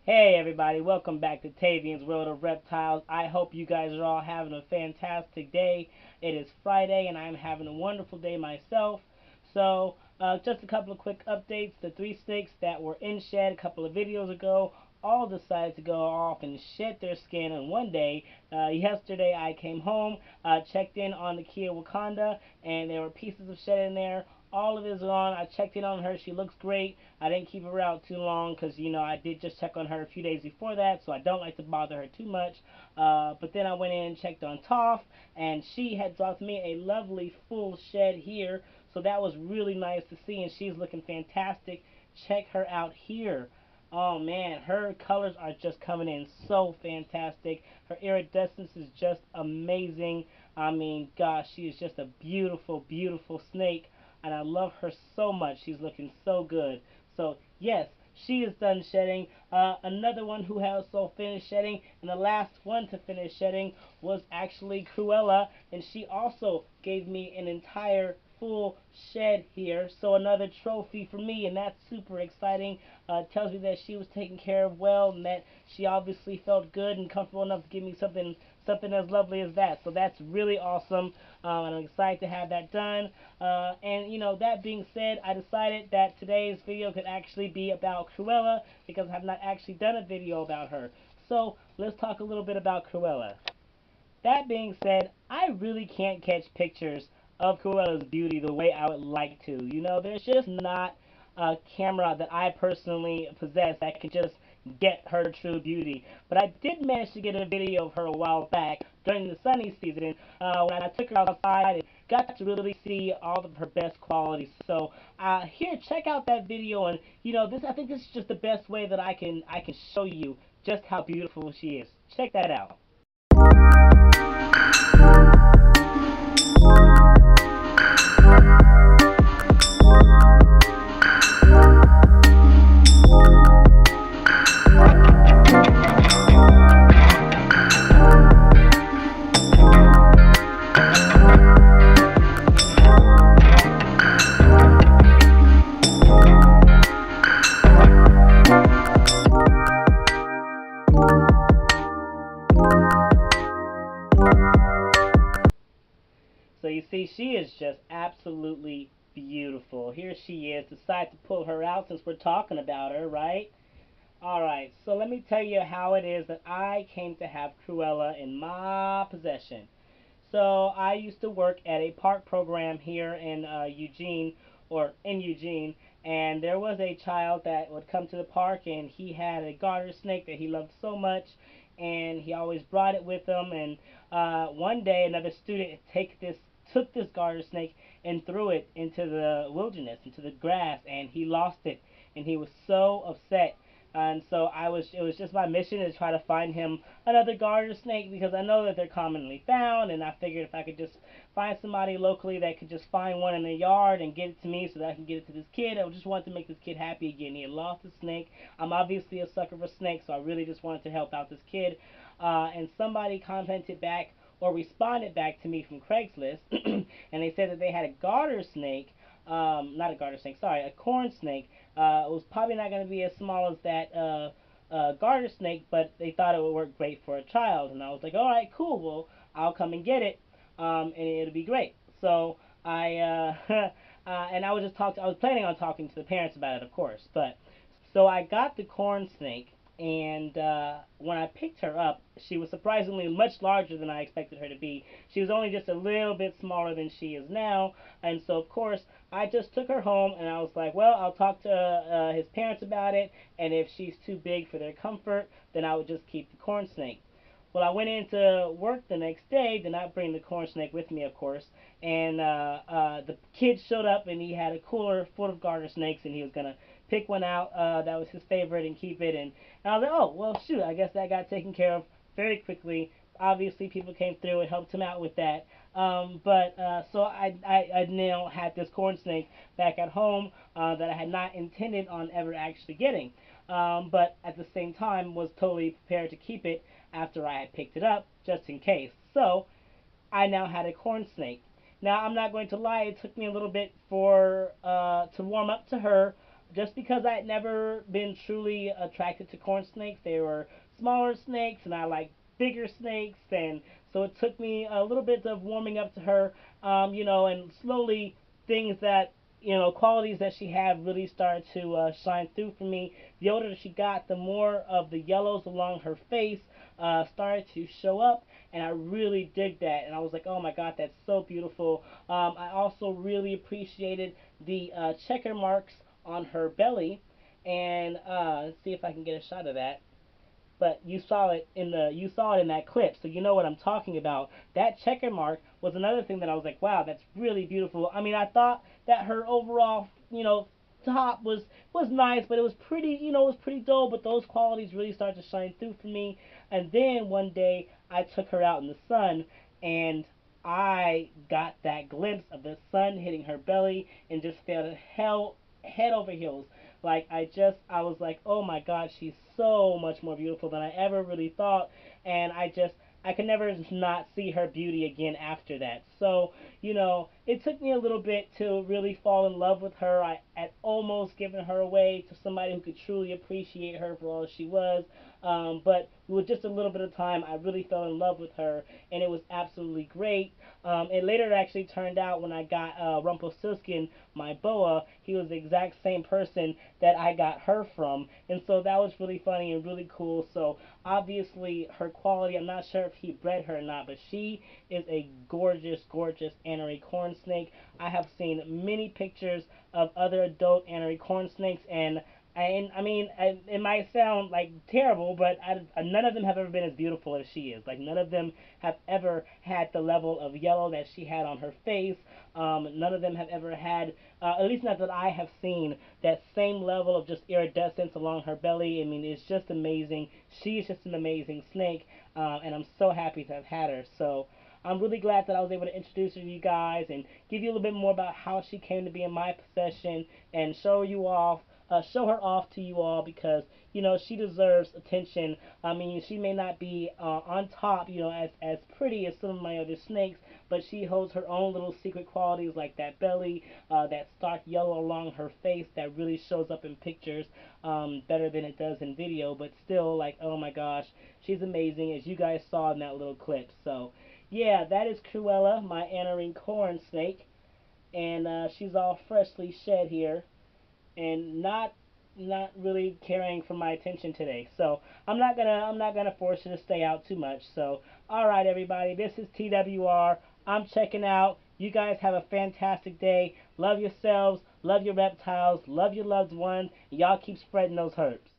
Hey everybody, welcome back to Tavian's World of Reptiles. I hope you guys are all having a fantastic day. It is Friday and I'm having a wonderful day myself. Just a couple of quick updates. The three snakes that were in shed a couple of videos ago all decided to go off and shed their skin in one day. Yesterday I came home, checked in on the Kia Wakanda, and there were pieces of shed in there. All of it is gone. I checked in on her. She looks great. I didn't keep her out too long because, I did just check on her a few days before that, so I don't like to bother her too much. But then I went in and checked on Toph, and she had dropped me a lovely full shed here, so that was really nice to see, and she's looking fantastic. Check her out here. Oh man, her colors are just coming in so fantastic. Her iridescence is just amazing. I mean, gosh, she is just a beautiful, beautiful snake, and I love her so much. She's looking so good. So yes, she is done shedding. Another one who has also finished shedding, and the last one to finish shedding was actually Cruella, and she also gave me an entire full shed here. So another trophy for me, and that's super exciting. Tells me that she was taken care of well, and that she obviously felt good and comfortable enough to give me something as lovely as that. So that's really awesome, and I'm excited to have that done. That being said, I decided that today's video could actually be about Cruella because I have not actually done a video about her. So let's talk a little bit about Cruella. That being said, I really can't catch pictures of Cruella's beauty the way I would like to. There's just not a camera that I personally possess that can just get her true beauty. But I did manage to get a video of her a while back during the sunny season when I took her outside and got to really see all of her best qualities. So here, check out that video, and I think this is just the best way that I can show you just how beautiful she is. Check that out. So you see, she is just absolutely beautiful. Here she is. Decide to pull her out since we're talking about her, right? Alright, so let me tell you how it is that I came to have Cruella in my possession. So I used to work at a park program here in Eugene, and there was a child that would come to the park, and he had a garter snake that he loved so much, and he always brought it with him. And one day, another student took this garter snake and threw it into the wilderness, into the grass, and he lost it, and he was so upset. And so it was just my mission to try to find him another garter snake because I know that they're commonly found, and I figured if I could just find somebody locally that could just find one in the yard and get it to me so that I can get it to this kid. I just wanted to make this kid happy again. He had lost his snake. I'm obviously a sucker for snakes, so I really just wanted to help out this kid. And somebody commented back or responded back to me from Craigslist, and they said that they had a garter snake, not a garter snake, sorry, a corn snake. It was probably not going to be as small as that garter snake, but they thought it would work great for a child. And I was like, all right, cool. Well, I'll come and get it, and it'll be great. So and I was planning on talking to the parents about it, of course. But so I got the corn snake, and when I picked her up, she was surprisingly much larger than I expected her to be. She was only just a little bit smaller than she is now, and so of course I just took her home, and I was like, well, I'll talk to his parents about it, and if she's too big for their comfort, then I would just keep the corn snake. Well, I went into work the next day, did not bring the corn snake with me, of course, and the kid showed up, and he had a cooler full of garter snakes, and he was going to pick one out that was his favorite and keep it. And I was like, oh, well, shoot, I guess that got taken care of very quickly. Obviously, people came through and helped him out with that. So I now had this corn snake back at home that I had not intended on ever actually getting. But at the same time was totally prepared to keep it after I had picked it up, just in case. So I now had a corn snake. Now I'm not going to lie; it took me a little bit for to warm up to her. just because I had never been truly attracted to corn snakes. They were smaller snakes, and I like bigger snakes, and so it took me a little bit of warming up to her, and slowly things that qualities that she had really started to shine through for me. The older she got, the more of the yellows along her face started to show up, and I really dig that. And I was like, oh my god, that's so beautiful. I also really appreciated the checker marks on her belly, and let's see if I can get a shot of that. But you saw it in that clip, so you know what I'm talking about. That checker mark was another thing that I was like, wow, that's really beautiful. I mean, I thought that her overall, top was nice, but it was pretty, it was pretty dull. But those qualities really started to shine through for me. And then one day I took her out in the sun, and I got that glimpse of the sun hitting her belly, and just felt hell head over heels. Like I was like, oh my god, she's so much more beautiful than I ever really thought, and I could never not see her beauty again after that. So, it took me a little bit to really fall in love with her. I had almost given her away to somebody who could truly appreciate her for all she was. But with just a little bit of time, I really fell in love with her, and it was absolutely great. And later it actually turned out when I got Rumpelstiltskin, my boa, he was the exact same person that I got her from. And so that was really funny and really cool. So obviously her quality, I'm not sure if he bred her or not, but she is a gorgeous, gorgeous Anery Corn Snake. I have seen many pictures of other adult Anery Corn Snakes, and I mean, it might sound like terrible, but none of them have ever been as beautiful as she is. Like, none of them have ever had the level of yellow that she had on her face. None of them have ever had, at least not that I have seen, that same level of just iridescence along her belly. I mean, it's just amazing. She's just an amazing snake, and I'm so happy to have had her. So I'm really glad that I was able to introduce her to you guys and give you a little bit more about how she came to be in my possession, and show her off to you all, because she deserves attention. I mean, she may not be on top, as pretty as some of my other snakes, but she holds her own little secret qualities, like that belly, that stark yellow along her face that really shows up in pictures better than it does in video. But still, like, oh my gosh, she's amazing, as you guys saw in that little clip. So yeah, that is Kruella, my Anery Corn Snake, and she's all freshly shed here, and not really caring for my attention today. So I'm not gonna force her to stay out too much. So all right, everybody, this is TWR. I'm checking out. You guys have a fantastic day. Love yourselves. Love your reptiles. Love your loved ones. Y'all keep spreading those herbs.